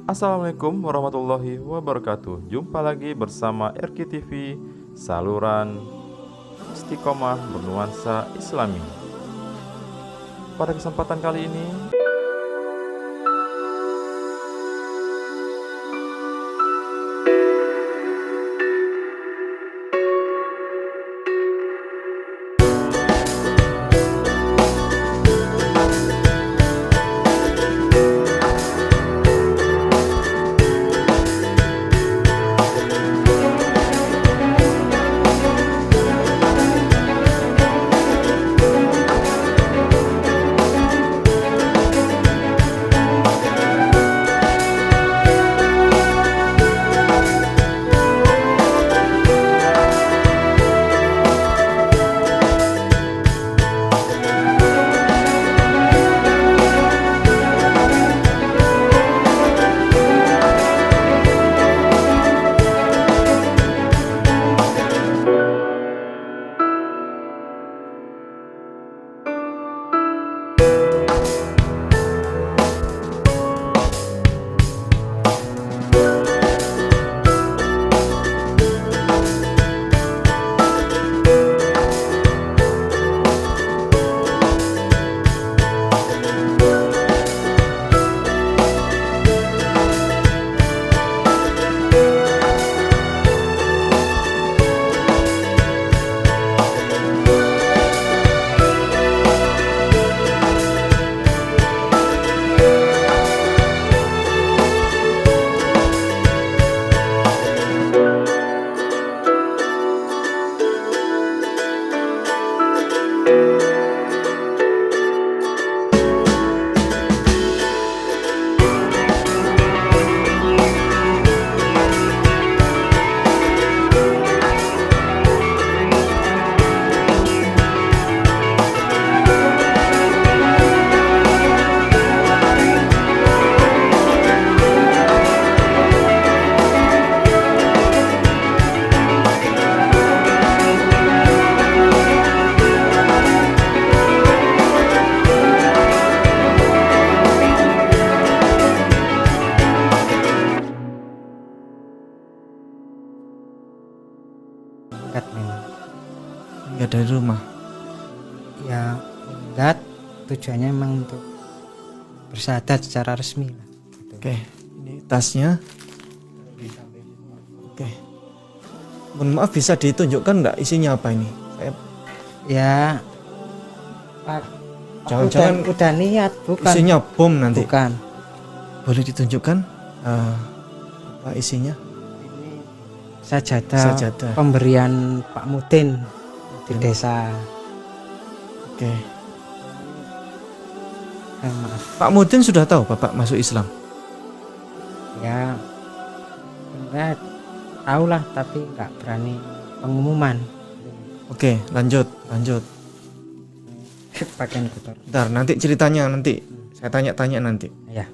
Assalamualaikum warahmatullahi wabarakatuh. Jumpa lagi bersama RKTV, saluran Istiqomah bernuansa Islami. Pada kesempatan kali ini, minggat memang Nggak dari rumah. ya, minggat tujuannya memang untuk bersyahadat secara resmi lah gitu. Oke, ini tasnya. Oke. Mohon maaf, bisa ditunjukkan nggak isinya apa ini? Saya Ya Pak, Jangan-jangan udah niat bukan isinya bom nanti. bukan Boleh ditunjukkan apa isinya? ini sajadah Sajadah. pemberian Pak Mudin di desa. Oke. Maaf Pak Mudin sudah tahu Bapak masuk Islam? ya, sebenarnya tahu lah tapi nggak berani pengumuman. Oke, lanjut. Pakaian kotor Bentar, nanti ceritanya nanti. Saya tanya-tanya nanti. ya.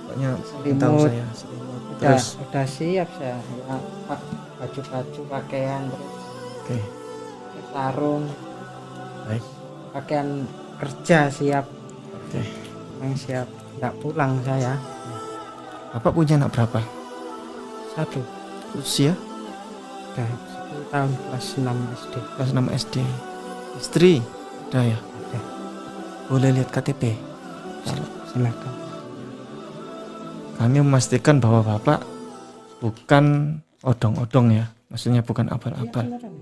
Pokoknya tahu Selimut. saya. Udah, Terus, udah siap saya ya, Pak, baju-baju pakaian terus oke, sarung baik. pakaian kerja siap, Oke. memang siap nggak pulang saya. Bapak punya anak berapa? Satu Usia udah 10 tahun kelas 6 SD. kelas 6 SD. Istri ada ya? Ada. Boleh lihat KTP? Silakan. Kami memastikan bahwa Bapak bukan odong-odong ya. Maksudnya bukan abal-abal. Silakan.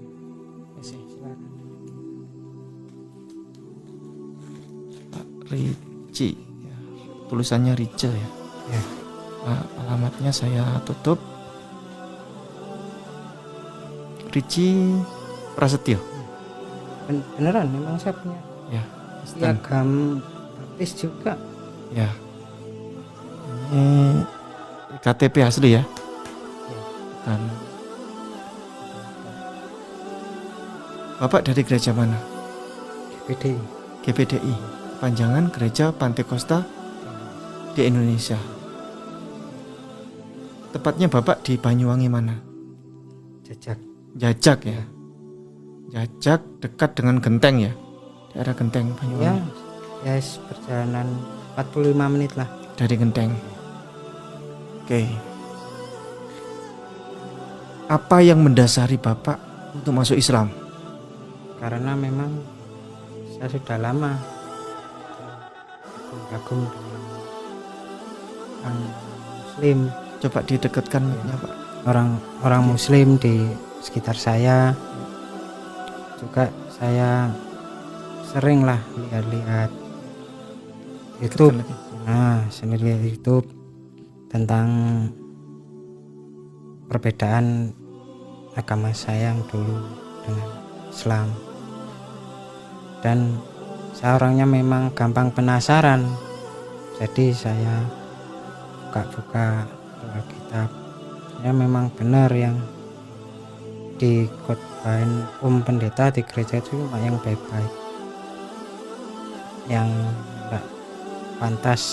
Pak Ricci ya. Tulisannya Rice ya. Ya. Nah, alamatnya saya tutup. Ricci Prasetyo Beneran memang saya punya ya. Kristen. piagam baptis juga. Ya. Ini KTP asli ya. Kan. Bapak dari gereja mana? GPD. GPDI, Panjangan Gereja Pantekosta di Indonesia. Tepatnya Bapak di Banyuwangi mana? Jajak. Jajak ya. Jajak dekat dengan Genteng ya. Daerah Genteng Ya, Banyuwangi. ya perjalanan 45 menit lah. Dari genteng. Oke. Apa yang mendasari Bapak untuk masuk Islam? Karena memang saya sudah lama kagum dengan orang Muslim, Coba didekatkan mic-nya, Pak. orang Muslim di sekitar saya. Juga saya sering lah lihat YouTube. Dekatkan lagi. Sering lihat YouTube tentang perbedaan agama saya yang dulu dengan Islam. Dan saya orangnya memang gampang penasaran, jadi saya buka-buka Alkitab. Ya memang benar yang dikhotbahin pendeta di gereja itu cuma yang baik-baik, yang enggak pantas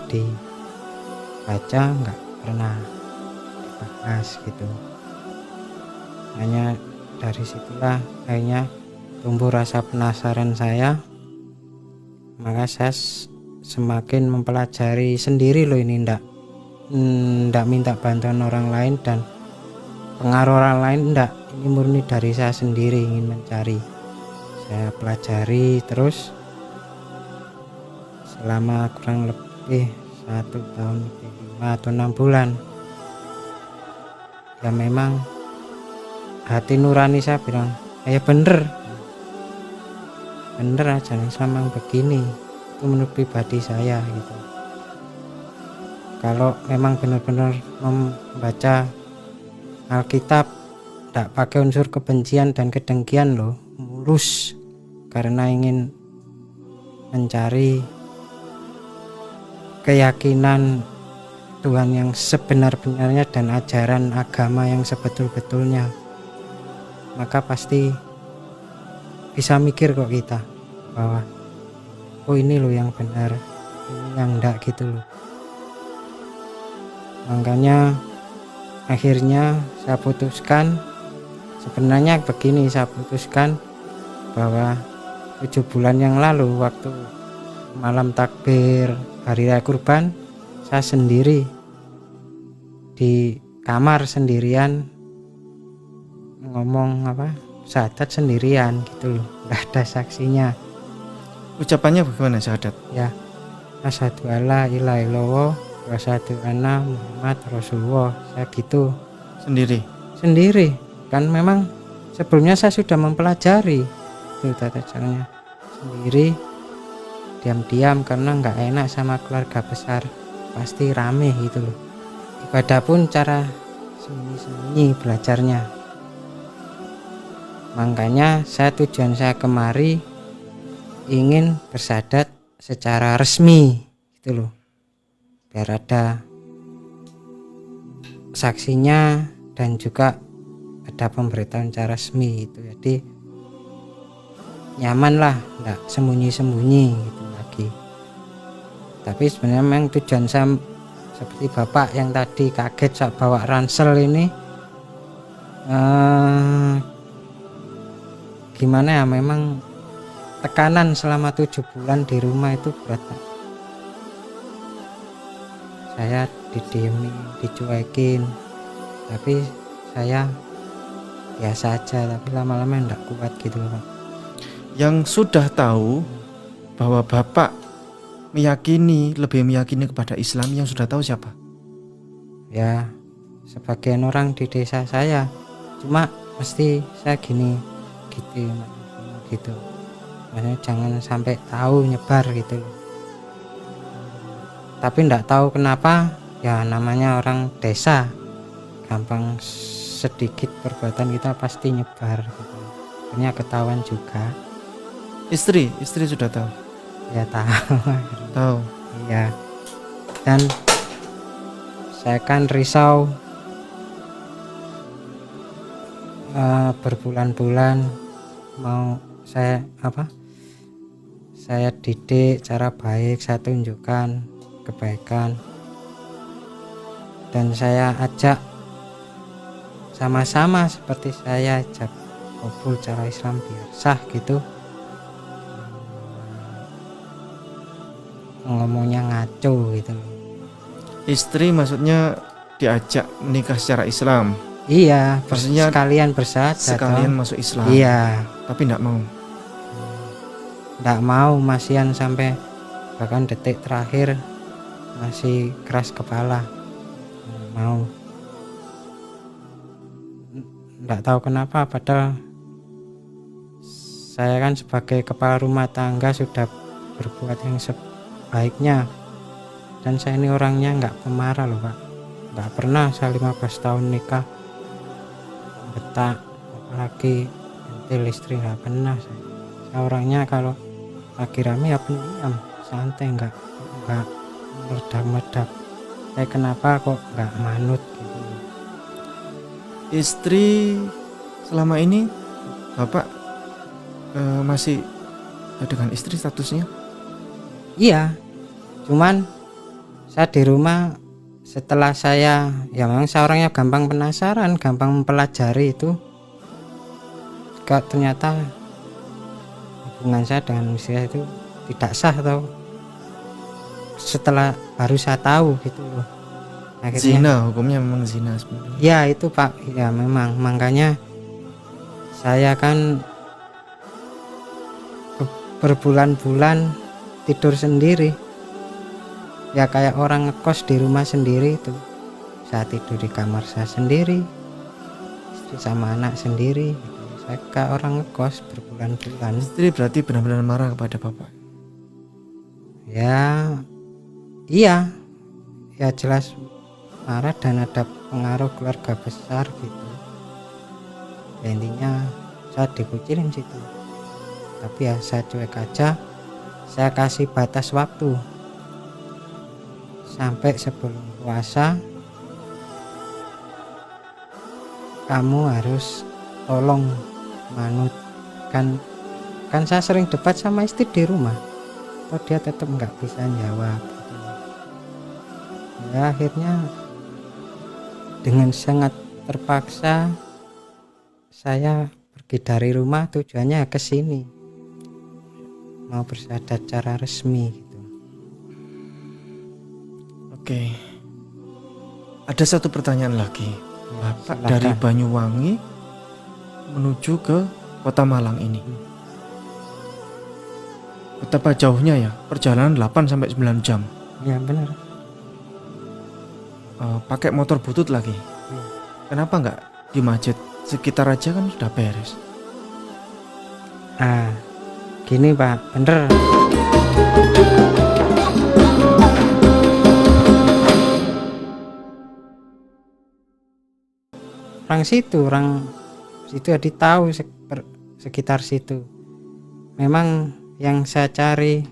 dibaca enggak pernah dibahas gitu. Hanya dari situlah akhirnya tumbuh rasa penasaran saya, maka saya semakin mempelajari sendiri loh ini, ndak minta bantuan orang lain dan pengaruh orang lain, ndak, ini murni dari saya sendiri ingin mencari. Saya pelajari terus selama kurang lebih 1 tahun 5 atau 6 bulan. Ya memang hati nurani saya bilang, ya bener ajaran Islam yang begini. Itu menurut pribadi saya gitu. Kalau memang benar-benar membaca Alkitab tidak pakai unsur kebencian dan kedengkian loh, mulus, karena ingin mencari keyakinan Tuhan yang sebenar-benarnya dan ajaran agama yang sebetul-betulnya, maka pasti bisa mikir kok kita bahwa oh ini loh yang benar, ini yang enggak gitu loh. Makanya akhirnya saya putuskan, sebenarnya begini, saya putuskan bahwa 7 bulan yang lalu waktu malam takbir hari raya kurban, saya sendiri di kamar sendirian ngomong syahadat sendirian gitu loh, nggak ada saksinya. Ucapannya bagaimana syahadat? Ya, asyhadu alla ilaha illallah wa asyhadu anna Muhammad Rasulullah. Saya gitu sendiri kan, memang sebelumnya saya sudah mempelajari itu tata caranya sendiri, diam-diam, karena nggak enak sama keluarga besar, pasti rame gitu loh. Ibadah pun cara sembunyi-sembunyi belajarnya. Makanya tujuan saya kemari ingin bersyahadat secara resmi gitu loh, biar ada saksinya dan juga ada pemberitahuan secara resmi itu. Jadi nyaman lah, enggak sembunyi-sembunyi gitu lagi. Tapi sebenarnya memang tujuan saya seperti bapak yang tadi kaget saat bawa ransel ini, gimana ya, memang tekanan selama 7 bulan di rumah itu berat, Pak. Saya didiemin, dicuekin, tapi saya biasa aja, tapi lama-lama enggak kuat gitu loh, Pak. Yang sudah tahu bahwa Bapak lebih meyakini kepada Islam, yang sudah tahu siapa? Ya, sebagian orang di desa saya, cuma mesti saya gini gitu, maksudnya jangan sampai tahu, nyebar gitu loh. Tapi enggak tahu kenapa, ya namanya orang desa, gampang sedikit perbuatan kita pasti nyebar gitu. Akhirnya ketahuan juga. Istri sudah tahu? Ya tahu. Iya. Dan saya kan risau berbulan-bulan mau saya didik cara baik, saya tunjukkan kebaikan, dan saya ajak sama-sama seperti saya ajak kabul cara Islam biar sah gitu. Ngomongnya ngaco gitu loh. Istri maksudnya diajak menikah secara Islam, Iya, Maksudnya sekalian bersyahadat. sekalian toh. masuk Islam. Iya, Tapi enggak mau. nggak mau masihan sampai bahkan detik terakhir masih keras kepala. Nggak mau. Nggak tahu kenapa, padahal saya kan sebagai kepala rumah tangga sudah berbuat yang sebaiknya, dan saya ini orangnya nggak pemarah loh Pak. Nggak pernah saya 15 tahun nikah betak apalagi entil istri, nggak pernah saya orangnya kalau lagi rame ya pendiam, santai, nggak meledak-meledak. Saya kenapa kok nggak manut gitu. Istri selama ini Bapak masih dengan istri statusnya? Iya, cuman saya di rumah setelah saya, ya memang saya orangnya gampang penasaran, gampang mempelajari itu. Kok ternyata hubungan saya dengan istri saya itu tidak sah, atau setelah baru saya tahu gitu loh. Akhirnya, Zina, hukumnya memang zina sebenarnya. ya itu Pak, ya memang, makanya saya kan berbulan-bulan tidur sendiri, ya kayak orang ngekos di rumah sendiri itu. Saya tidur di kamar saya sendiri, istri sama anak sendiri gitu. Saya kayak orang ngekos berbulan-bulan. Istri berarti benar-benar marah kepada Bapak. Ya iya, ya jelas marah dan ada pengaruh keluarga besar gitu. Ya, intinya saya dikucilin situ, tapi ya saya cuek aja. Saya kasih batas waktu sampai sebelum puasa, kamu harus tolong manut. Kan saya sering debat sama istri di rumah, kok dia tetap nggak bisa jawab gitu. Ya akhirnya dengan sangat terpaksa saya pergi dari rumah, tujuannya ke sini, mau bersyahadat secara resmi gitu. Oke. Ada satu pertanyaan lagi. Ya, Bapak silakan. dari Banyuwangi menuju ke Kota Malang ini. Betapa jauhnya ya? Perjalanan 8 sampai 9 jam. Ya benar. Pakai motor butut lagi. Ya. Kenapa nggak di masjid sekitar aja kan sudah beres? Gini Pak, bener. Orang situ jadi tahu sekitar situ. Memang yang saya cari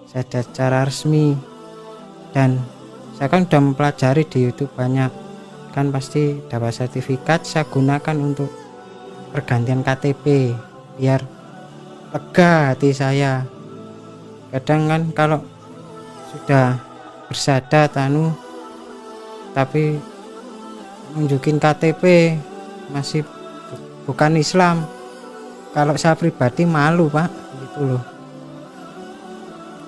saya ada secara resmi, dan saya kan udah mempelajari di YouTube banyak, kan pasti dapat sertifikat. Saya gunakan untuk pergantian KTP biar lega hati saya. Kadang kan kalau sudah bersyahadat tapi nunjukin KTP masih bukan Islam, kalau saya pribadi malu Pak gitu loh.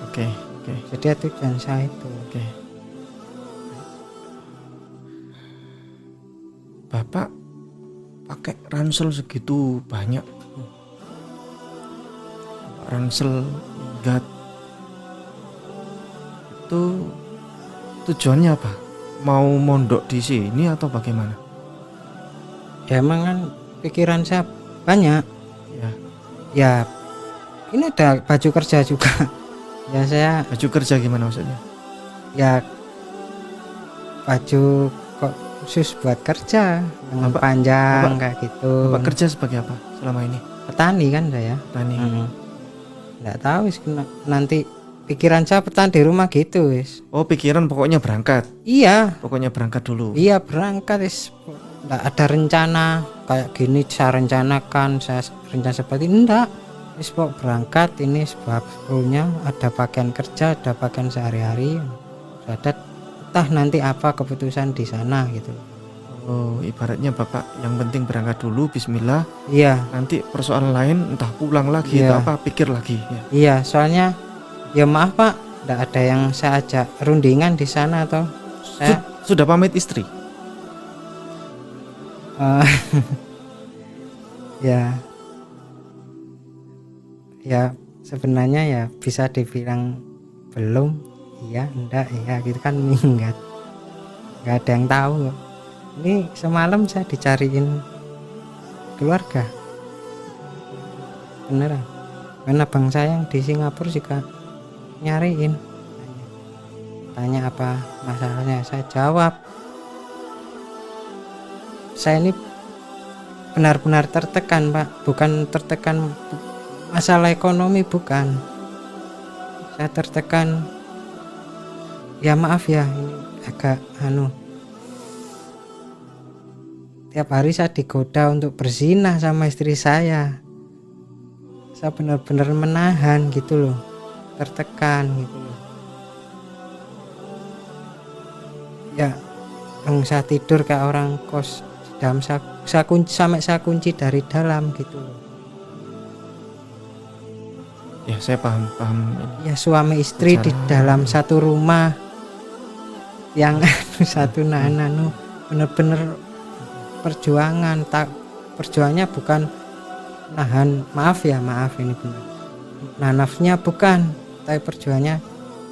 Oke. Jadi tujuan saya itu. Oke. Bapak pakai ransel segitu banyak. Ransel minggat. Itu tujuannya apa? Mau mondok di sini atau bagaimana? Ya emang kan pikiran saya banyak. Ya, Ya ini ada baju kerja juga. Ya saya, baju kerja gimana maksudnya? ya baju kok khusus buat kerja, lengan panjang kayak gitu. Bapak kerja sebagai apa selama ini? Petani kan saya. Tani. Nggak tahu wis, nanti pikiran saya petani di rumah gitu wis. Oh, pikiran pokoknya berangkat. Iya, Pokoknya berangkat dulu. iya berangkat wis. Nggak ada rencana kayak gini saya rencanakan, saya rencana seperti enggak. Wis pok berangkat, ini sebabnya ada pakaian kerja, ada pakaian sehari-hari. Syahadat, entah nanti apa keputusan di sana gitu. Oh, ibaratnya Bapak yang penting berangkat dulu, bismillah. Iya, Nanti persoalan lain entah pulang lagi Iya. atau apa, pikir lagi ya. iya, soalnya ya maaf Pak, enggak ada yang saya ajak rundingan di sana atau Sudah pamit istri? eh, ya sebenarnya ya bisa dibilang belum, iya enggak ya gitu kan, nggak ada yang tahu. Ini semalam saya dicariin keluarga beneran, karena abang saya yang di Singapura juga nyariin, tanya apa masalahnya. Saya jawab, saya ini benar-benar tertekan Pak, bukan tertekan masalah ekonomi, bukan. Saya tertekan, ya maaf ya, ini agak tiap hari saya digoda untuk berzina sama istri saya. Saya benar-benar menahan gitu loh, tertekan gitu loh. Ya, saya tidur kayak orang kos di dalam, saya kunci, sampai saya kunci dari dalam gitu loh. Ya saya paham Ya suami istri di dalam satu rumah yang satu nahan bener-bener perjuangan. Perjuangannya bukan nahan, maaf ini benar, nah nafsunya bukan, tapi perjuangannya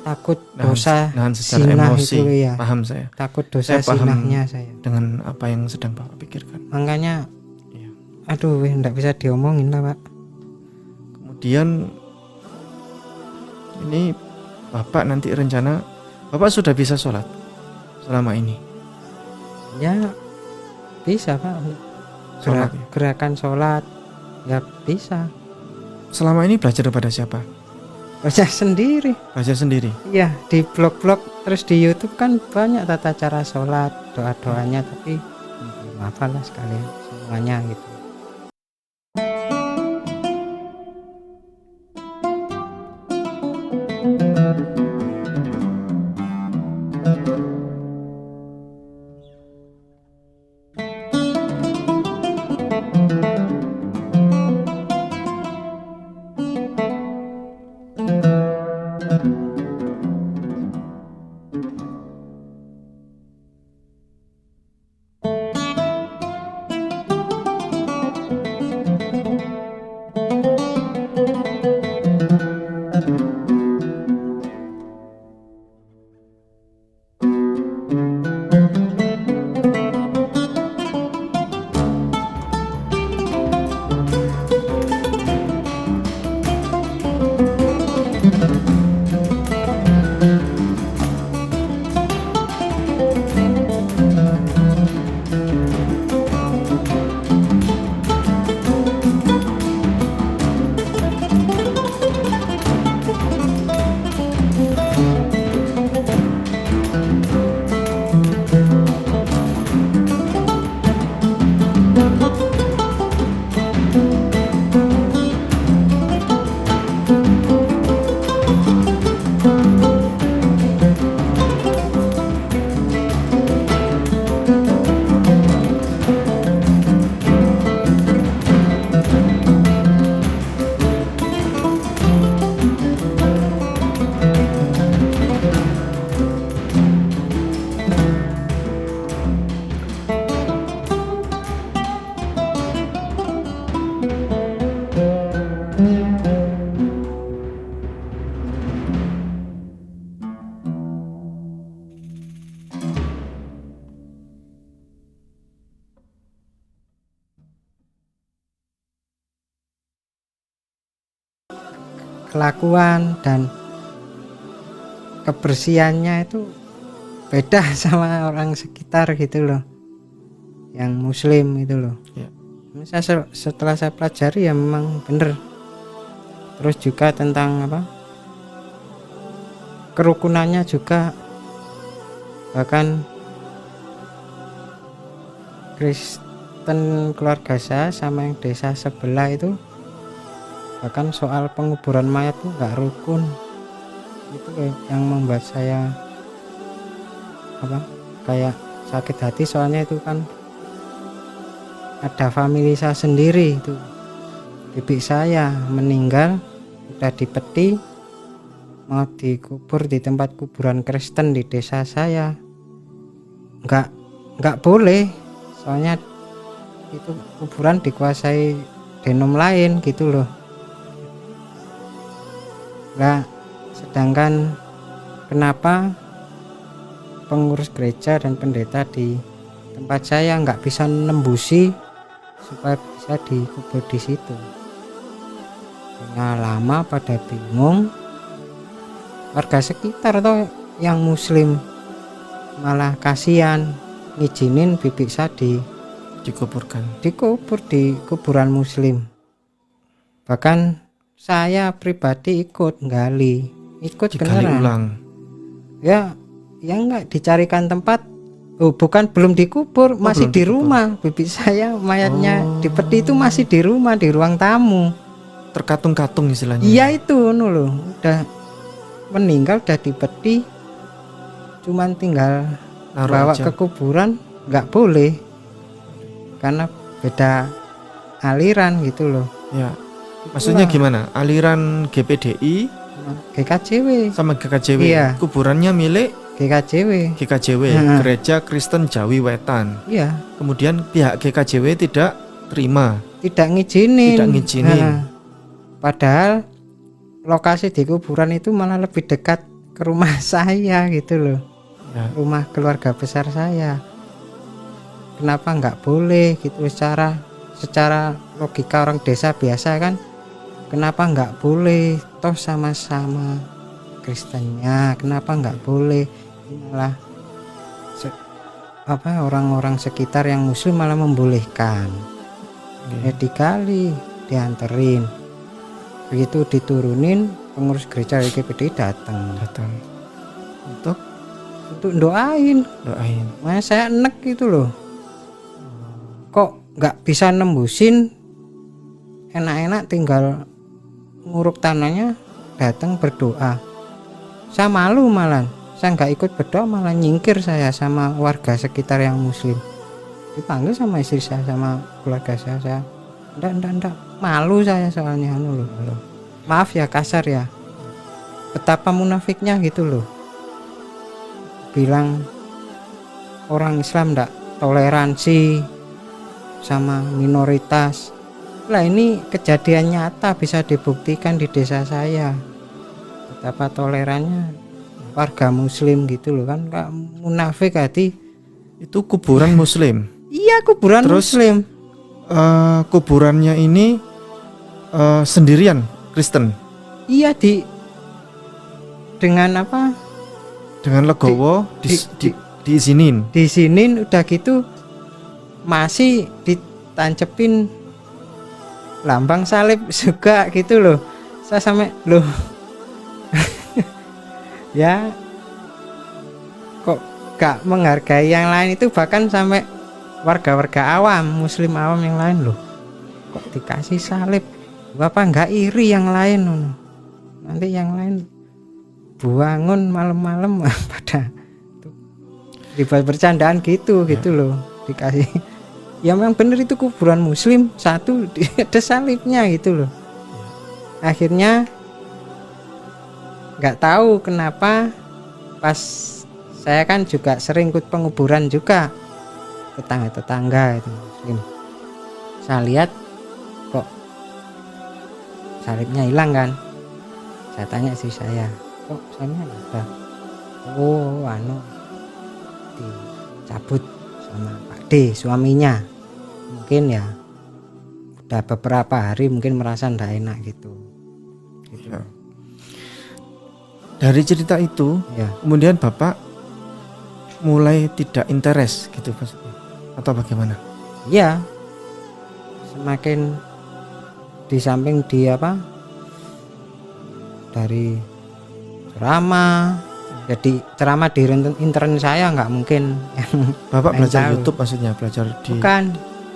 takut dosa zina itu ya. Paham saya. Takut dosa zinahnya saya. Dengan apa yang sedang Bapak pikirkan. Makanya aduh enggak bisa diomongin lah Pak. Kemudian ini Bapak nanti rencana, Bapak sudah bisa sholat selama ini? Ya bisa Pak, gerakan sholat ya bisa. Selama ini belajar kepada siapa? Belajar sendiri. Belajar sendiri? Iya, di blog-blog terus di YouTube kan banyak tata cara sholat, doa-doanya, tapi hafal lah sekalian semuanya gitu. Kelakuan dan kebersihannya itu beda sama orang sekitar gitu loh, yang muslim itu loh ya. Setelah saya pelajari ya memang bener. Terus juga tentang kerukunannya juga, bahkan Kristen keluarga saya sama yang desa sebelah itu, bahkan soal penguburan mayat tuh nggak rukun. Itu yang membuat saya kayak sakit hati, soalnya itu kan ada famili saya sendiri itu, bibi saya meninggal udah dipeti, mau dikubur di tempat kuburan Kristen di desa saya. nggak boleh, soalnya itu kuburan dikuasai denom lain gitu loh. Lah sedangkan kenapa pengurus gereja dan pendeta di tempat saya nggak bisa nembusi supaya bisa dikubur di situ? Karena lama pada bingung, warga sekitar toh yang muslim malah kasihan ngizinin Bibi Sadi dikubur di kuburan muslim. Bahkan saya pribadi ikut digali beneran. Ulang. Ya enggak dicarikan tempat. Bukan belum dikubur, masih belum di dikubur. rumah. Bibi saya mayatnya di peti itu masih di rumah, di ruang tamu. Terkatung-katung istilahnya. Iya itu loh, udah meninggal, udah di peti, cuman tinggal Naruh bawa aja. ke kuburan nggak boleh karena beda aliran gitu loh. Ya. Maksudnya Itulah. gimana? Aliran GPDI GKJW sama GKJW. Iya. Kuburannya milik GKJW GKJW, Gereja Kristen Jawi Wetan. iya, Kemudian pihak GKJW tidak terima. tidak ngizinin. Nah, padahal lokasi di kuburan itu malah lebih dekat ke rumah saya gitu loh. Ya. Rumah keluarga besar saya. Kenapa nggak boleh gitu, secara logika orang desa biasa kan, kenapa nggak boleh, toh sama-sama Kristennya, kenapa nggak boleh? Malah orang-orang sekitar yang muslim malah membolehkan. Ya digali, dianterin, begitu diturunin, pengurus gereja GPDI datang untuk doain. Makanya saya enek gitu loh, kok nggak bisa nembusin, enak-enak tinggal nguruk tanahnya, datang berdoa. Saya malu malah, saya nggak ikut berdoa, malah nyingkir saya sama warga sekitar yang muslim. Dipanggil sama istri saya, sama keluarga saya enggak, malu saya soalnya loh. Maaf ya kasar ya, betapa munafiknya gitu loh, bilang orang Islam enggak toleransi sama minoritas. Lah ini kejadian nyata, bisa dibuktikan di desa saya betapa tolerannya warga muslim gitu loh kan. Enggak munafik hati. itu kuburan muslim. Iya, kuburan Terus, muslim. Kuburannya ini sendirian Kristen Iya, dengan apa? dengan legowo diizinin. Di sini udah gitu masih ditancepin lambang salib juga gitu loh. Saya sampai loh ya kok gak menghargai yang lain itu, bahkan sampai warga-warga awam, muslim awam yang lain loh, kok dikasih salib, bapak nggak iri yang lain loh. Nanti yang lain buangun malam-malam pada dibuat bercandaan gitu loh, dikasih. Ya memang bener itu kuburan muslim, satu ada salibnya gitu loh. Akhirnya nggak tahu kenapa pas saya kan juga sering ikut penguburan juga, tetangga itu muslim. Saya lihat kok salibnya hilang kan. Saya tanya istri saya, kok salibnya ada? Oh, dicabut sama Pak D, suaminya. Mungkin ya udah beberapa hari mungkin merasa ndak enak gitu. Ya. Dari cerita itu, Ya. kemudian Bapak mulai tidak interest gitu maksudnya, atau bagaimana? Ya, semakin di samping di apa, dari ceramah, jadi ceramah di internet saya nggak mungkin yang Bapak lain belajar tahu. YouTube maksudnya, belajar di Bukan,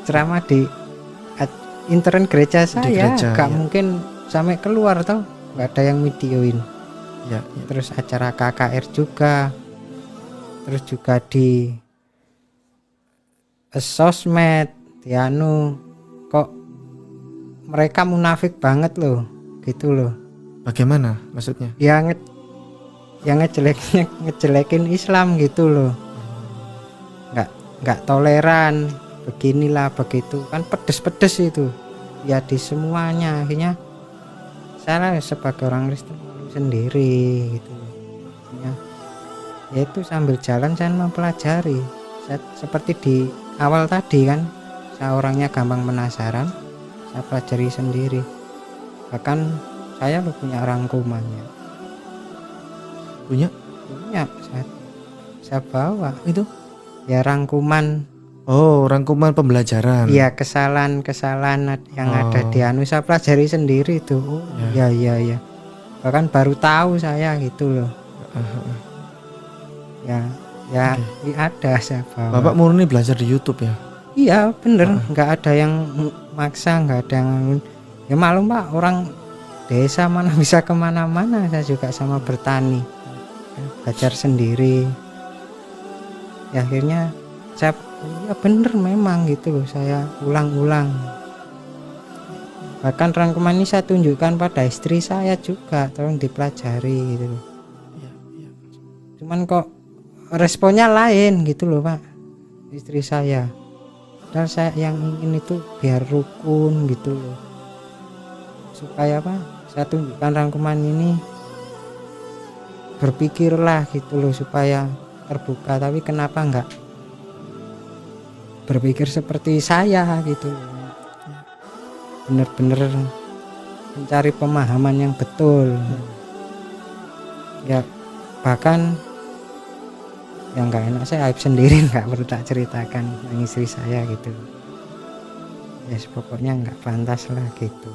ceramah di internet gereja saya gereja, nggak ya. mungkin sampai keluar toh, nggak ada yang videoin. ya. Terus acara KKR juga, terus juga di sosmed, kok mereka munafik banget loh, gitu loh. Bagaimana maksudnya? Yang ngejelekin Islam gitu loh. nggak toleran, beginilah begitu, kan pedes-pedes itu ya di semuanya. Akhirnya saya sebagai orang Kristen malu sendiri gitu ya. Yaitu sambil jalan saya mempelajari. Seperti di awal tadi kan, saya orangnya gampang penasaran, saya pelajari sendiri. Bahkan saya punya rangkumannya. Punya Saya bawa itu? ya rangkuman. Oh, rangkuman pembelajaran. Iya, kesalahan yang ada di saya pelajari sendiri itu. Oh, ya. Ya. Bahkan baru tahu saya gitu loh. Ya, okay. Ada saya bawa. Bapak murni belajar di YouTube ya? Iya, bener. Nggak ada yang maksa, nggak ada yang. Ya maklum Pak, orang desa mana bisa kemana-mana. Saya juga sama bertani, belajar sendiri. Ya akhirnya saya ya bener memang gitu loh, saya ulang-ulang. Bahkan rangkuman ini saya tunjukkan pada istri saya juga, tolong dipelajari gitu loh. Cuman kok responnya lain gitu loh Pak, istri saya. Dan saya yang ingin itu biar rukun gitu loh, supaya apa, saya tunjukkan rangkuman ini, berpikirlah gitu loh supaya terbuka. Tapi kenapa enggak berpikir seperti saya gitu, bener-bener mencari pemahaman yang betul ya. Bahkan yang nggak enak saya aib sendiri, nggak perlu tak ceritakan yang istri saya gitu ya. Pokoknya nggak pantas lah gitu.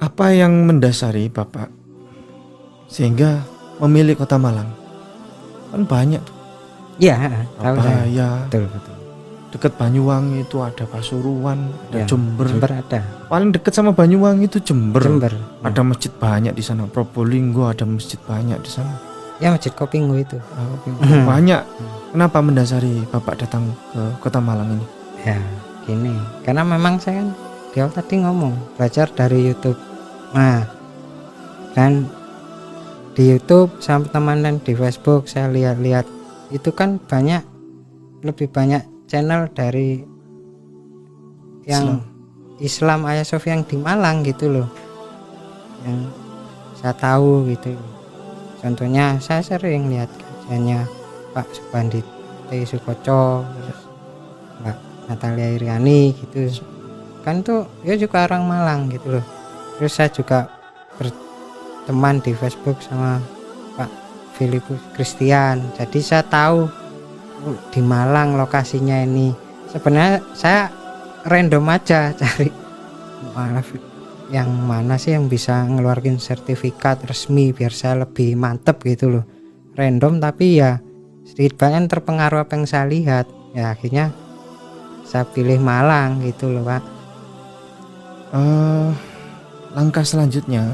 Apa yang mendasari Bapak sehingga memilih Kota Malang? Kan banyak tuh. Iya, tahu saya. Ya, betul. Dekat Banyuwangi itu ada Pasuruan, ada Ya, Jember. Jember ada. Paling dekat sama Banyuwangi itu Jember. Ada Ya. masjid banyak di sana. Probolinggo ada masjid banyak di sana. Ya, Masjid Kopinggo itu. Banyak. Kenapa mendasari Bapak datang ke Kota Malang ini? Ya, gini. Karena memang saya kan di awal tadi ngomong belajar dari YouTube. Nah, dan di YouTube sama teman dan di Facebook saya lihat-lihat itu kan lebih banyak channel dari yang Islam Ayasofya yang di Malang gitu loh, yang saya tahu gitu. Contohnya saya sering lihat kajiannya Pak Subandi T. Sukoco, terus Mbak Natalia Iriani gitu kan, tuh dia juga orang Malang gitu loh. Terus saya juga berteman di Facebook sama Pak Filipus Christian, jadi saya tahu di Malang lokasinya ini. Sebenarnya saya random aja cari yang mana sih yang bisa ngeluarin sertifikat resmi biar saya lebih mantep gitu loh. Random, tapi ya sedikit banyak terpengaruh apa yang saya lihat. Ya akhirnya saya pilih Malang gitu loh Pak. Langkah selanjutnya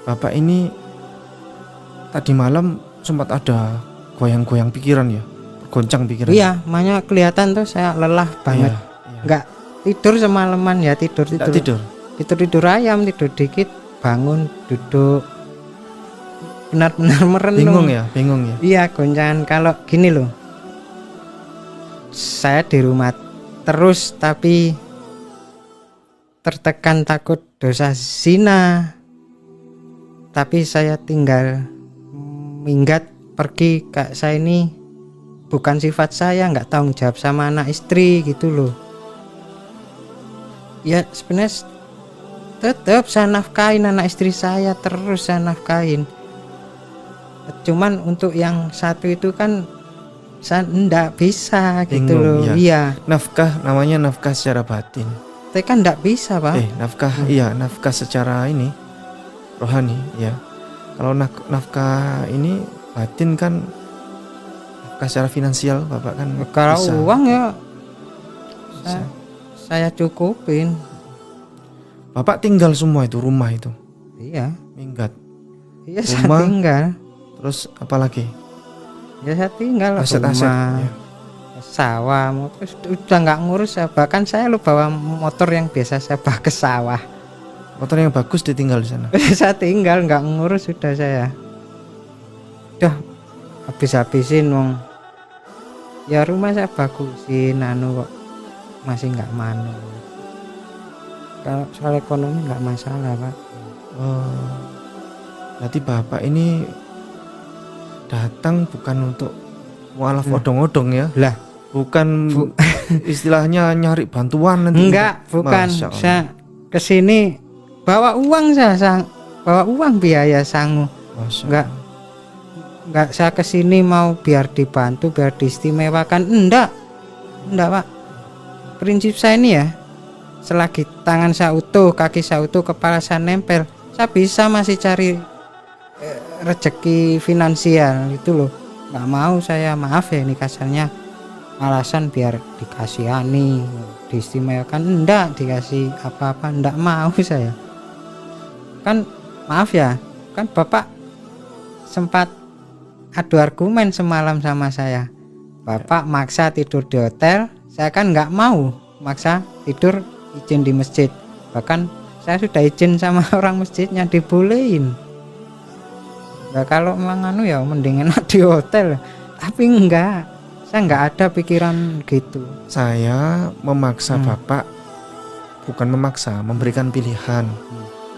Bapak ini tadi malam sempat ada goyang-goyang pikiran ya, goncang pikiran. Iya, makanya kelihatan tuh saya lelah banget. Nggak tidur semalaman ya, tidur ayam, tidur dikit bangun, duduk benar-benar merenung. Bingung ya. Iya, goncangan. Kalau gini loh, saya di rumah terus tapi tertekan takut dosa zina, tapi saya tinggal minggat pergi. Kak, saya ini bukan sifat saya, nggak tanggung jawab sama anak istri gitu loh. Ya sebenarnya tetap saya nafkahin anak istri saya, terus saya nafkahin. Cuman untuk yang satu itu kan saya enggak bisa gitu loh. Iya. Nafkah namanya nafkah secara batin. Tapi kan enggak bisa Pak. Nafkah secara ini rohani ya. Kalau nafkah ini batin kan nafkah secara finansial Bapak kan. Kalau bisa. Uang ya saya cukupin. Bapak tinggal semua itu, rumah itu. Iya. Minggat. Iya, rumah, saya tinggal. Terus apa lagi? Ya saya tinggal aset-aset ya. Sawah, motor udah nggak ngurus ya. Bahkan saya lu bawa motor yang biasa saya bawa ke sawah. Motor yang bagus ditinggal di sana. Saya tinggal nggak ngurus, sudah saya. Udah habis-habisin wong. Ya rumah saya bagusin kok masih nggak manu. Kalau soal ekonomi nggak masalah, Pak. Oh, berarti bapak ini datang bukan untuk mualaf odong-odong ya? Lah, Bukan istilahnya nyari bantuan nanti. enggak, bukan. Masya Allah. Saya kesini bawa uang, bawa uang biaya sangu. Masya Enggak. Allah. Enggak, saya kesini mau biar dibantu, biar diistimewakan. Enggak, Pak. Prinsip saya ini ya, selagi tangan saya utuh, kaki saya utuh, kepala saya nempel, saya bisa masih cari rezeki finansial itu loh. Nggak mau saya, maaf ya ini kasarnya, alasan biar dikasihani, diistimewakan. Enggak dikasih apa-apa, enggak mau saya. Kan maaf ya, kan Bapak sempat adu argumen semalam sama saya. Bapak maksa tidur di hotel, saya kan nggak mau maksa tidur, izin di masjid. Bahkan saya sudah izin sama orang masjidnya, dibolehin. Nah, kalau memang ya mending enak di hotel. Tapi enggak, saya nggak ada pikiran gitu. Saya memaksa bapak, bukan memaksa, memberikan pilihan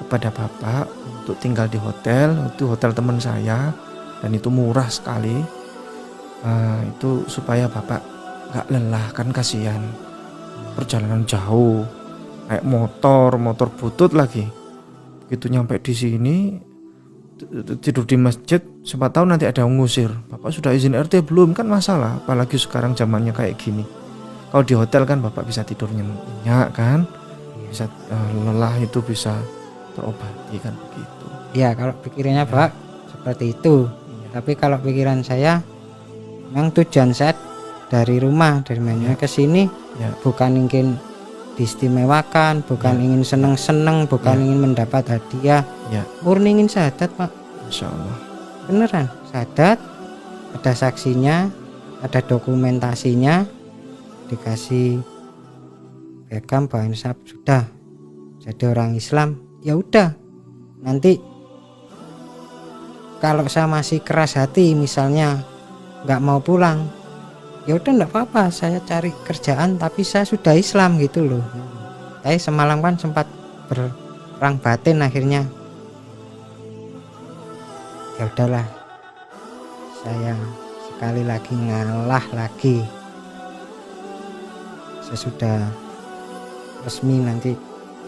kepada bapak untuk tinggal di hotel. Itu hotel teman saya dan itu murah sekali. Itu supaya bapak nggak lelah, kan kasihan perjalanan jauh kayak motor butut lagi. Begitu nyampe di sini tidur di masjid, siapa tahu nanti ada yang ngusir. Bapak sudah izin RT belum, kan masalah. Apalagi sekarang zamannya kayak gini. Kalau di hotel kan bapak bisa tidur nyenyak kan, bisa lelah itu bisa terobati kan begitu. Ya kalau pikirannya Pak seperti itu. Tapi kalau pikiran saya, memang tujuan saya dari rumah, dari mana ke sini, bukan ingin diistimewakan, bukan ingin seneng-seneng, bukan ingin mendapat hadiah, murni ingin syahadat, Pak. Insya Allah. Beneran syahadat, ada saksinya, ada dokumentasinya, dikasih piagam bahwa saya sudah jadi orang Islam. Ya udah, nanti kalau saya masih keras hati, misalnya nggak mau pulang, ya udah nggak apa-apa, saya cari kerjaan, tapi saya sudah Islam gitu loh. Tapi semalam kan sempat berperang batin, akhirnya ya udahlah, saya sekali lagi ngalah lagi. Saya sudah resmi nanti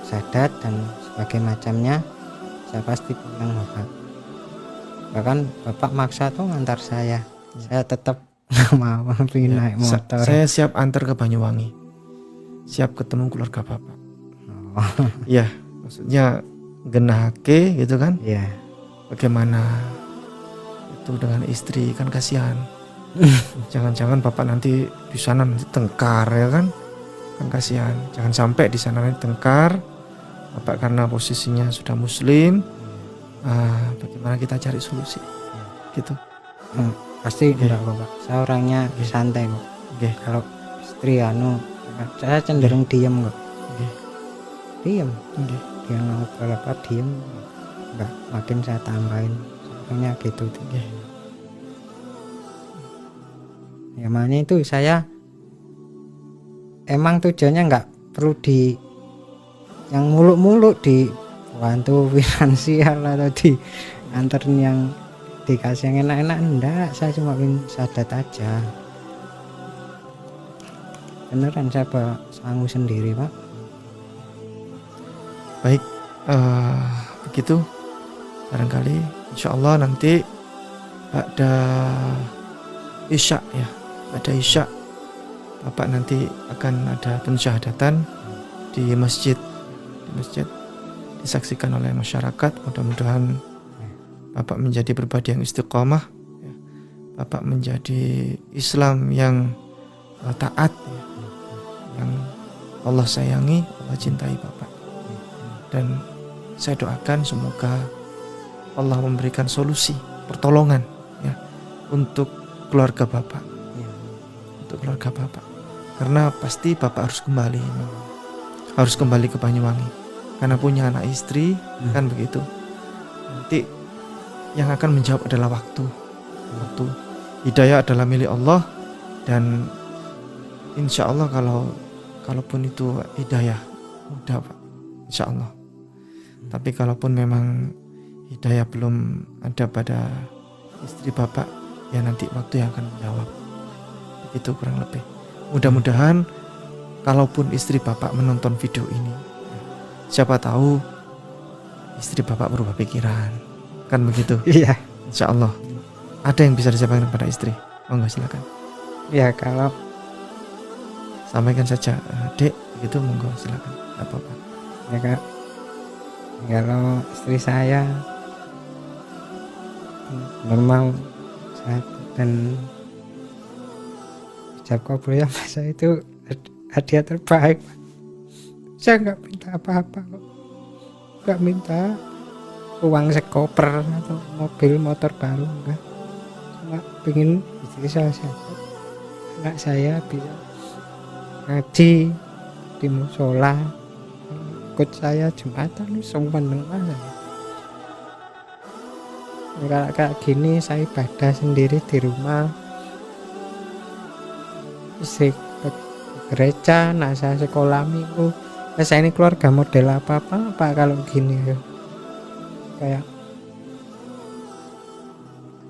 syahadat dan sebagai macamnya, saya pasti pulang Bapak. Bahkan Bapak maksa tuh ngantar saya tetap nggak mau, pengen naik motor. Saya siap antar ke Banyuwangi, siap ketemu keluarga Bapak. Ya, maksudnya genahake gitu kan. Iya. Bagaimana itu dengan istri, kan kasihan. Jangan-jangan Bapak nanti di sana nanti tengkar ya kan kasihan. Jangan sampai di sana nanti tengkar. Bapak karena posisinya sudah muslim, bagaimana kita cari solusi gitu. Pasti enggak kok Pak, saya orangnya santai kok. Kalau istri saya cenderung diem kok. Diem. Dia ngobrol apa diem, enggak, makin saya tambahin soalnya gitu tuh. Ya makanya itu saya emang tujuannya enggak perlu di yang muluk-muluk, di bantu finansial atau di anterin yang dikasih yang enak-enak, enggak. Saya cuma ingin syahadat aja. Beneran saya bawa sangu sendiri Pak. Baik, begitu barangkali insya Allah nanti pada Isya ya, pada Isya Bapak nanti akan ada pensyahadatan di masjid disaksikan oleh masyarakat. Mudah-mudahan Bapak menjadi pribadi yang istiqomah, Bapak menjadi Islam yang taat, yang Allah sayangi, Allah cintai Bapak. Dan saya doakan semoga Allah memberikan solusi, pertolongan ya untuk keluarga Bapak, untuk keluarga Bapak. Karena pasti Bapak harus kembali ke Banyuwangi karena punya anak istri, kan begitu. Nanti yang akan menjawab adalah waktu. hidayah adalah milik Allah, dan insya Allah kalaupun itu hidayah mudah Pak, insya Allah. Tapi kalaupun memang hidayah belum ada pada istri Bapak, ya nanti waktu yang akan menjawab. Begitu kurang lebih. Mudah-mudahan kalaupun istri Bapak menonton video ini, siapa tahu istri Bapak berubah pikiran. Kan begitu? Iya. Insya Allah. Ada yang bisa disampaikan kepada istri? Monggo silakan. Ya kalau Sampaikan saja, Dek, begitu monggo silakan. Tidak apa-apa. ya Kak, kalau istri saya normal sehat dan ijab kabul yang saya itu hadiah terbaik. Saya nggak minta apa-apa kok, nggak minta uang sekoper atau mobil motor baru, enggak. Cuma pengen istri saya sehat, anak saya bisa ngaji di musola, ikut saya Jumatan, sempurna saya. Kalau kayak gini saya ibadah sendiri di rumah, istri ke gereja, anak saya sekolah minggu. Saya ini keluarga model apa Pak kalau gini ya.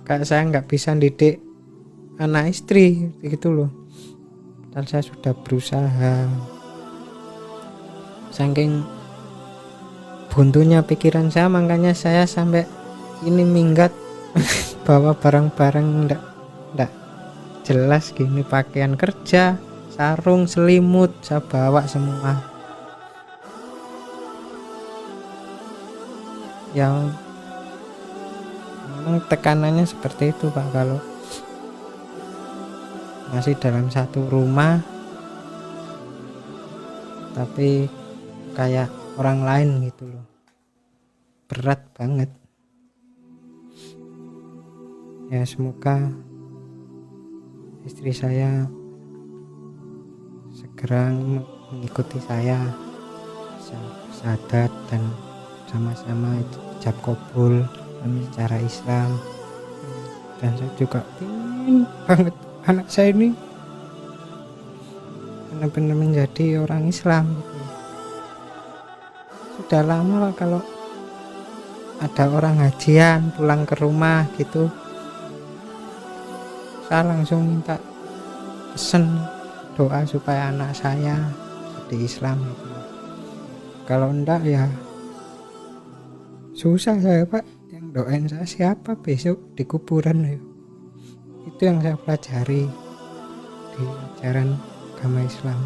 Kayak saya nggak bisa didik anak istri gitu loh. Dan saya sudah berusaha, saking buntunya pikiran saya, makanya saya sampai ini minggat bawa barang-barang ndak jelas gini, pakaian kerja, sarung, selimut saya bawa semua. Yang memang tekanannya seperti itu Pak, kalau masih dalam satu rumah tapi kayak orang lain gitu loh, berat banget ya. Semoga istri saya segera mengikuti saya, bisa bersahadat dan sama-sama ijab kabul secara Islam. Dan saya juga ingin banget anak saya ini benar-benar menjadi orang Islam gitu. Sudah lama kalau ada orang hajian pulang ke rumah gitu, saya langsung minta pesen doa supaya anak saya jadi Islam gitu. Kalau enggak ya susah saya Pak, yang doain saya siapa besok di kuburan ya. Itu yang saya pelajari di ajaran agama Islam.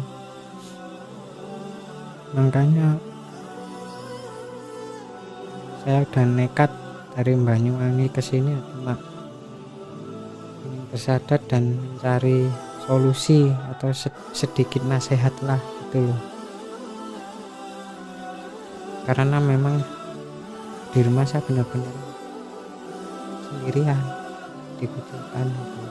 Makanya saya udah nekat dari Banyuwangi ke sini cuma ingin bersahadat dan mencari solusi atau sedikit nasihat lah gitu loh. Karena memang di rumah saya benar-benar sendirian, dibutuhkan gitu.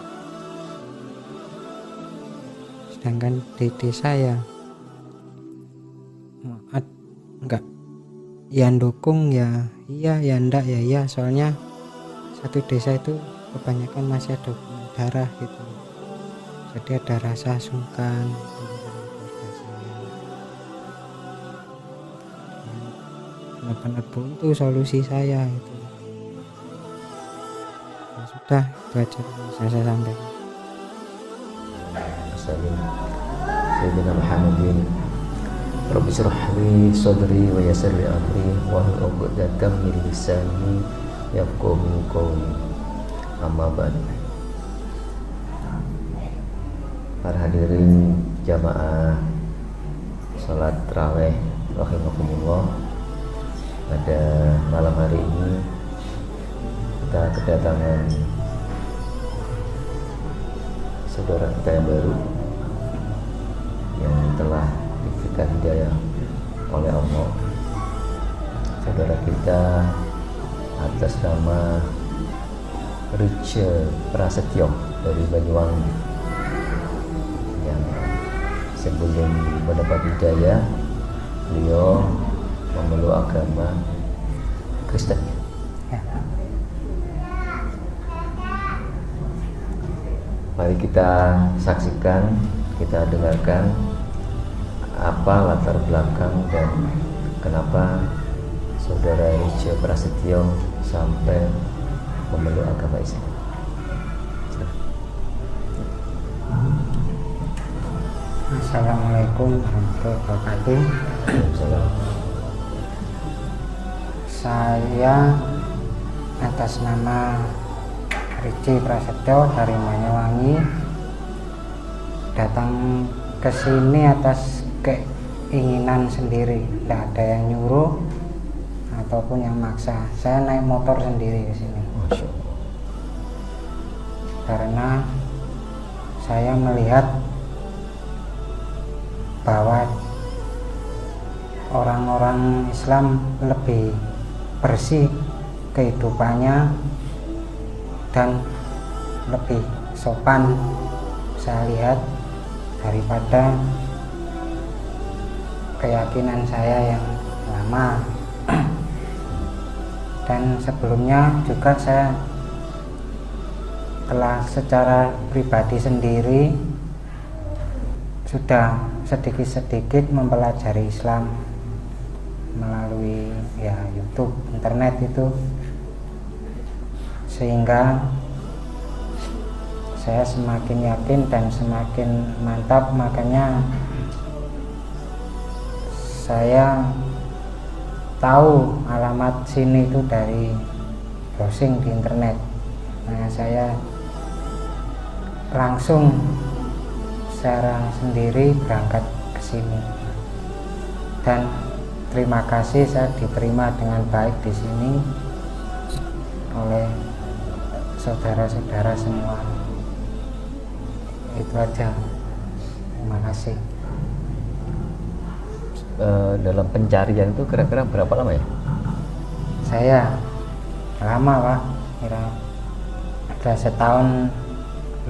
Sedangkan di desa ya enggak, ya dukung ya iya, ya enggak ya iya. Soalnya satu desa itu kebanyakan masih ada hubungan darah gitu, jadi ada rasa sungkan sama keluarga saya. Benar-benar buntu solusi saya itu. Ya sudah, itu aja yang bisa saya sampaikan. Sayyidina Muhammadin Rabbi syrah li sadri wa yassir li amri wahlul 'uqdatam min lisani yafqahu qawli. Amma ba'd. Para hadirin jamaah salat tarawih rahimakumullah, pada malam hari ini kita kedatangan saudara kita yang baru yang telah diberikan hidayah oleh Allah. Saudara kita atas nama Riche Prasetyo dari Banyuwangi, yang sebelum mendapat hidayah beliau memeluk agama Kristen. kita saksikan, kita dengarkan apa latar belakang dan kenapa saudara Rizky Prasetyo sampai memeluk agama Islam. Assalamualaikum warahmatullahi wabarakatuh. Waalaikumsalam. Saya atas nama Rizky Prasetyo dari Banyuwangi datang ke sini atas keinginan sendiri, tidak ada yang nyuruh ataupun yang maksa. Saya naik motor sendiri ke sini. Masya Allah. Karena saya melihat bahwa orang-orang Islam lebih bersih kehidupannya dan lebih sopan saya lihat daripada keyakinan saya yang lama. Dan sebelumnya juga saya telah secara pribadi sendiri sudah sedikit-sedikit mempelajari Islam melalui ya YouTube, internet itu, sehingga saya semakin yakin dan semakin mantap. Makanya saya tahu alamat sini itu dari browsing di internet. Nah, saya langsung secara sendiri berangkat ke sini, dan terima kasih saya diterima dengan baik di sini oleh saudara-saudara semua. Itu aja. Terima kasih. Dalam pencarian itu kira-kira berapa lama ya? Saya lama, Pak. Kira ada setahun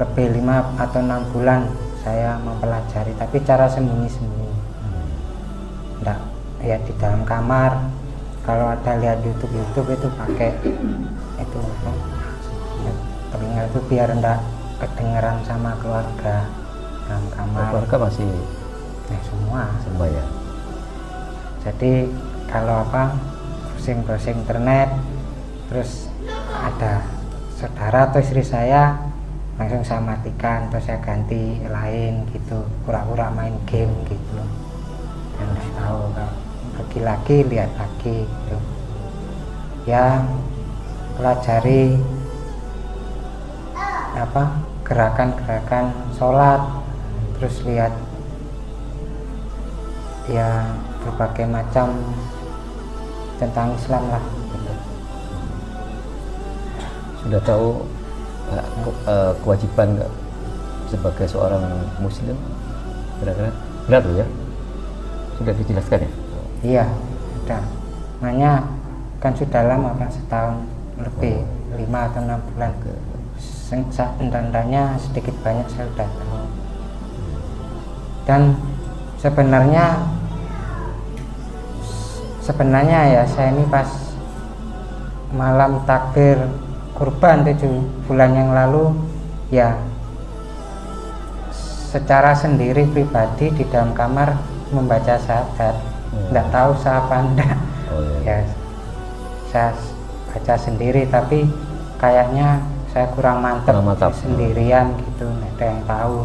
lebih, 5 atau 6 bulan saya mempelajari, tapi cara sembunyi-sembunyi. Enggak, ya di dalam kamar. Kalau ada lihat YouTube itu pakai itu apa, telinga itu biar enggak kedengeran sama keluarga dalam kamar. Keluarga masih Semua. ya. Jadi kalau apa, browsing internet, terus ada saudara atau istri saya, langsung saya matikan, terus saya ganti lain gitu, pura-pura main game gitu. Dan tahu kalau pergi lagi lihat lagi gitu. Ya pelajari apa, gerakan-gerakan sholat, terus lihat ya berbagai macam tentang Islam lah gitu. Sudah tahu kewajiban nggak sebagai seorang muslim, kira-kira berat loh ya, sudah dijelaskan ya? Iya, sudah. Makanya kan sudah lama Pak, setahun lebih, 5 atau 6 bulan. Tandanya sedikit banyak saya sudah tahu. Dan sebenarnya ya saya ini pas malam takbir kurban 7 bulan yang lalu ya secara sendiri pribadi di dalam kamar membaca syahadat. Enggak tahu saya apa enggak. Ya saya baca sendiri, tapi kayaknya saya kurang mantap sendirian gitu, nggak ada yang tahu.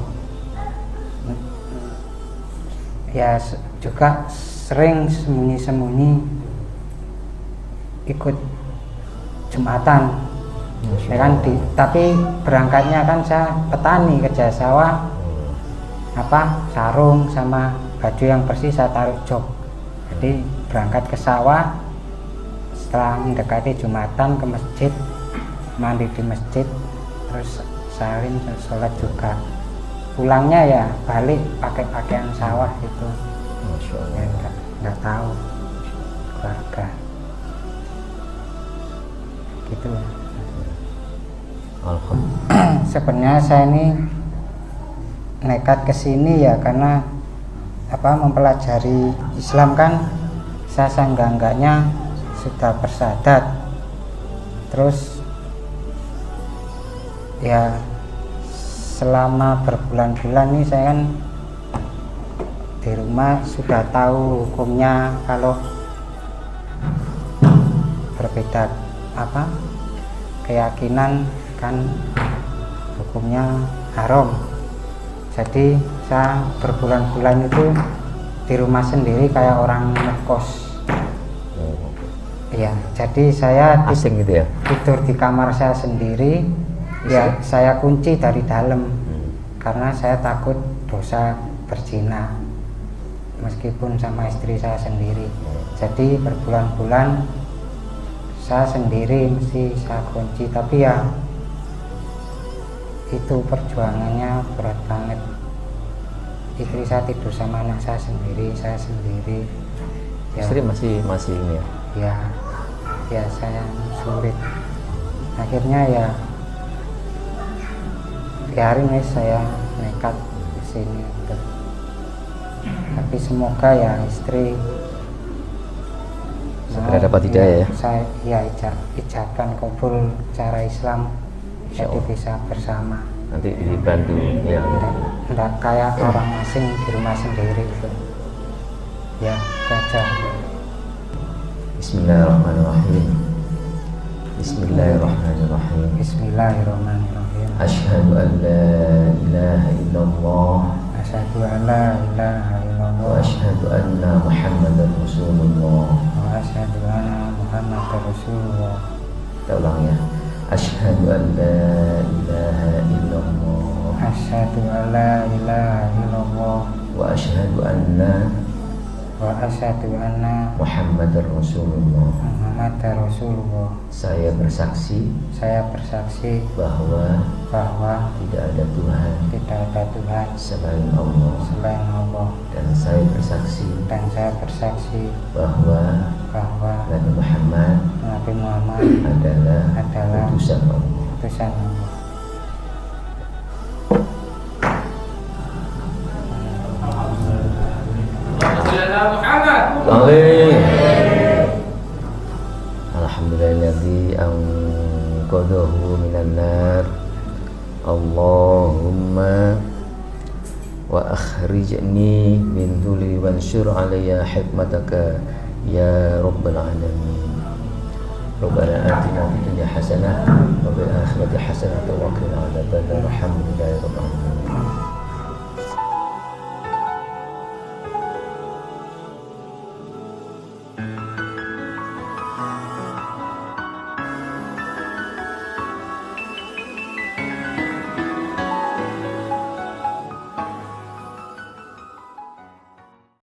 Ya juga sering sembunyi-sembunyi ikut Jumatan ya kan, tapi berangkatnya kan saya petani, kerja sawah, apa sarung sama baju yang bersih saya taruh jok. Jadi berangkat ke sawah, setelah mendekati Jumatan ke masjid, mandi di masjid, terus salin, sholat juga. Pulangnya ya balik pakai pakaian sawah itu. Masya Allah. Ya, nggak tahu keluarga gitu. Alhamdulillah. Sebenarnya saya ini nekat ke sini ya karena apa, mempelajari Islam kan. Saya seenggak-enggaknya sudah bersyahadat, terus ya selama berbulan-bulan ini saya kan di rumah sudah tahu hukumnya. Kalau berbeda keyakinan kan hukumnya haram. Jadi saya berbulan-bulan itu di rumah sendiri kayak orang ngekos. Iya, jadi saya Asing gitu ya? tidur di kamar saya sendiri. Ya, saya kunci dari dalam karena saya takut dosa berzina meskipun sama istri saya sendiri. Jadi berbulan-bulan saya sendiri mesti saya kunci, tapi ya itu perjuangannya berat banget. Istri saya tidur sama anak saya sendiri ya. Istri masih ini ya? Ya saya sulit. Akhirnya ya biarin saya nekat di sini. Tapi semoga ya istri segera dapat hidayah ya. Saya ya ijabkan kabul cara Islam, jadi bisa bersama. Nanti dibantu ya. Enggak kayak orang asing di rumah sendiri itu. Ya, baca. Bismillahirrahmanirrahim. Bismillahirrahmanirrahim. Bismillahirrahmanirrahim. Asyhadu an la ilaha illallah Asyhadu an la ilaha illallah wa asyhadu anna Muhammadar Rasulullah. wa asyhadu anna Muhammadar Rasulullah. Kita ulang ya. Asyhadu an la ilaha illallah Asyhadu an la ilaha illallah wa asyhadu anna wa asyhadu anna Muhammadar Rasulullah. Muhammadar Rasulullah. Saya bersaksi Saya bersaksi bahwa bahwa tidak ada Tuhan tidak ada Tuhan selain Allah, selain Allah, dan saya bersaksi bahwa Nabi Muhammad Nabi Muhammad adalah utusan Allah. utusan Allah. Alhamdulillahilladzi anqadhahu minan nar. Allahumma wa akhrijni min dhuli wansyur alayya hikmataka ya rabbal alamin. Rabbana atina fid dunya hasanah wa fil akhirati hasanah wa qina adzabannar. Alhamdulillahi rabbil alamin.